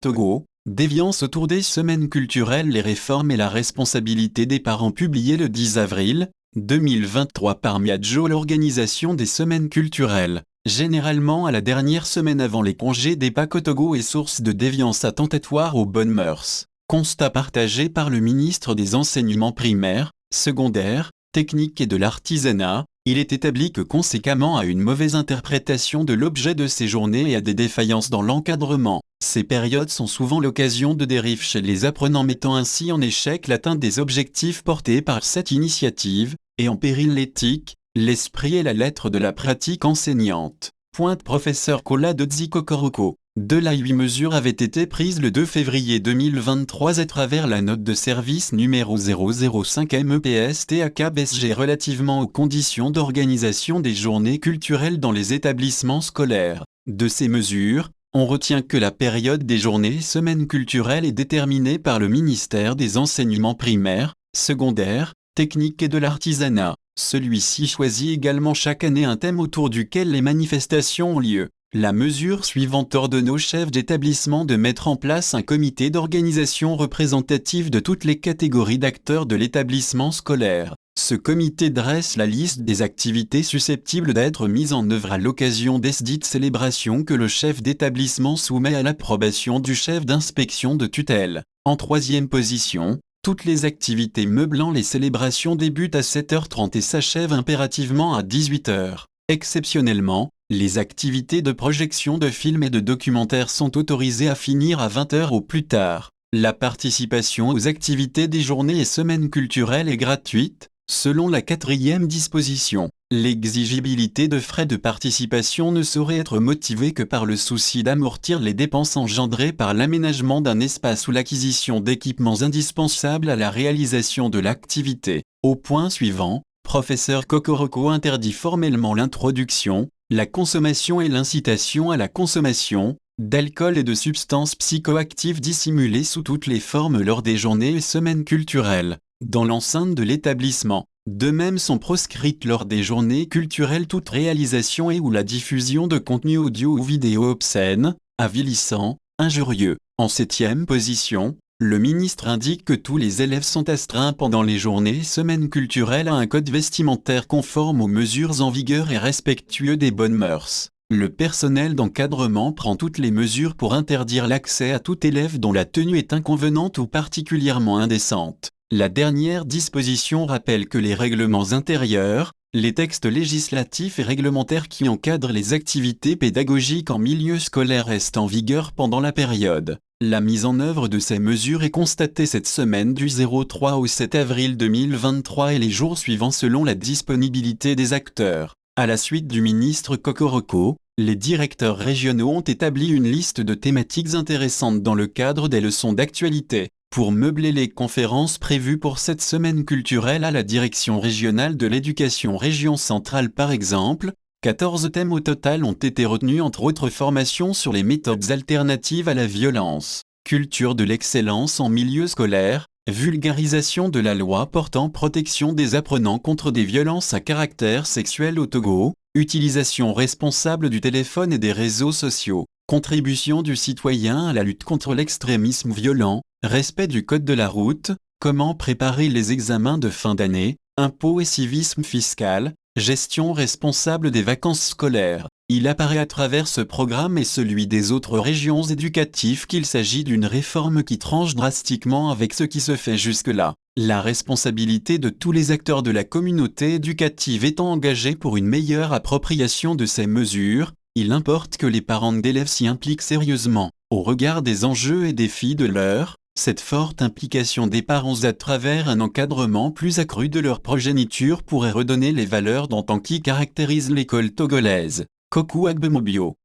Togo, déviance autour des semaines culturelles, les réformes et la responsabilité des parents, publié le 10 avril 2023 par Miadjo. L'organisation des semaines culturelles, généralement à la dernière semaine avant les congés des Pâques au Togo, est source de déviance attentatoire aux bonnes mœurs. Constat partagé par le ministre des Enseignements primaires, secondaires, techniques et de l'artisanat. Il est établi que, conséquemment à une mauvaise interprétation de l'objet de ces journées et à des défaillances dans l'encadrement, ces périodes sont souvent l'occasion de dérives chez les apprenants, mettant ainsi en échec l'atteinte des objectifs portés par cette initiative, et en péril l'éthique, l'esprit et la lettre de la pratique enseignante. Pointe professeur Kola Dodzi Kokoroko. De la 8 mesures avaient été prises le 2 février 2023 à travers la note de service numéro 005 MEPSTAK-BSG relativement aux conditions d'organisation des journées culturelles dans les établissements scolaires. De ces mesures, on retient que la période des journées et semaines culturelles est déterminée par le ministère des Enseignements primaires, secondaires, techniques et de l'artisanat. Celui-ci choisit également chaque année un thème autour duquel les manifestations ont lieu. La mesure suivante ordonne aux chefs d'établissement de mettre en place un comité d'organisation représentatif de toutes les catégories d'acteurs de l'établissement scolaire. Ce comité dresse la liste des activités susceptibles d'être mises en œuvre à l'occasion desdites célébrations que le chef d'établissement soumet à l'approbation du chef d'inspection de tutelle. En troisième position, toutes les activités meublant les célébrations débutent à 7h30 et s'achèvent impérativement à 18h. Exceptionnellement, les activités de projection de films et de documentaires sont autorisées à finir à 20h au plus tard. La participation aux activités des journées et semaines culturelles est gratuite, selon la 4e disposition. L'exigibilité de frais de participation ne saurait être motivée que par le souci d'amortir les dépenses engendrées par l'aménagement d'un espace ou l'acquisition d'équipements indispensables à la réalisation de l'activité. Au point suivant, professeur Kokoroko interdit formellement l'introduction, la consommation et l'incitation à la consommation d'alcool et de substances psychoactives dissimulées sous toutes les formes lors des journées et semaines culturelles, dans l'enceinte de l'établissement. De même sont proscrites lors des journées culturelles toute réalisation et ou la diffusion de contenus audio ou vidéo obscènes, avilissants, injurieux. En 7e position, le ministre indique que tous les élèves sont astreints pendant les journées et semaines culturelles à un code vestimentaire conforme aux mesures en vigueur et respectueux des bonnes mœurs. Le personnel d'encadrement prend toutes les mesures pour interdire l'accès à tout élève dont la tenue est inconvenante ou particulièrement indécente. La dernière disposition rappelle que les règlements intérieurs, les textes législatifs et réglementaires qui encadrent les activités pédagogiques en milieu scolaire restent en vigueur pendant la période. La mise en œuvre de ces mesures est constatée cette semaine du 03 au 7 avril 2023 et les jours suivants selon la disponibilité des acteurs. À la suite du ministre Kokoroko, les directeurs régionaux ont établi une liste de thématiques intéressantes dans le cadre des leçons d'actualité. Pour meubler les conférences prévues pour cette semaine culturelle à la direction régionale de l'éducation région centrale par exemple, 14 thèmes au total ont été retenus, entre autres formations sur les méthodes alternatives à la violence, culture de l'excellence en milieu scolaire, vulgarisation de la loi portant protection des apprenants contre des violences à caractère sexuel au Togo, utilisation responsable du téléphone et des réseaux sociaux, contribution du citoyen à la lutte contre l'extrémisme violent, respect du code de la route, comment préparer les examens de fin d'année, impôts et civisme fiscal, gestion responsable des vacances scolaires. Il apparaît à travers ce programme et celui des autres régions éducatives qu'il s'agit d'une réforme qui tranche drastiquement avec ce qui se fait jusque-là. La responsabilité de tous les acteurs de la communauté éducative étant engagée pour une meilleure appropriation de ces mesures, il importe que les parents d'élèves s'y impliquent sérieusement. Au regard des enjeux et défis de l'heure, cette forte implication des parents à travers un encadrement plus accru de leur progéniture pourrait redonner les valeurs d'antan qui caractérisent l'école togolaise. Kokou Agbemobio.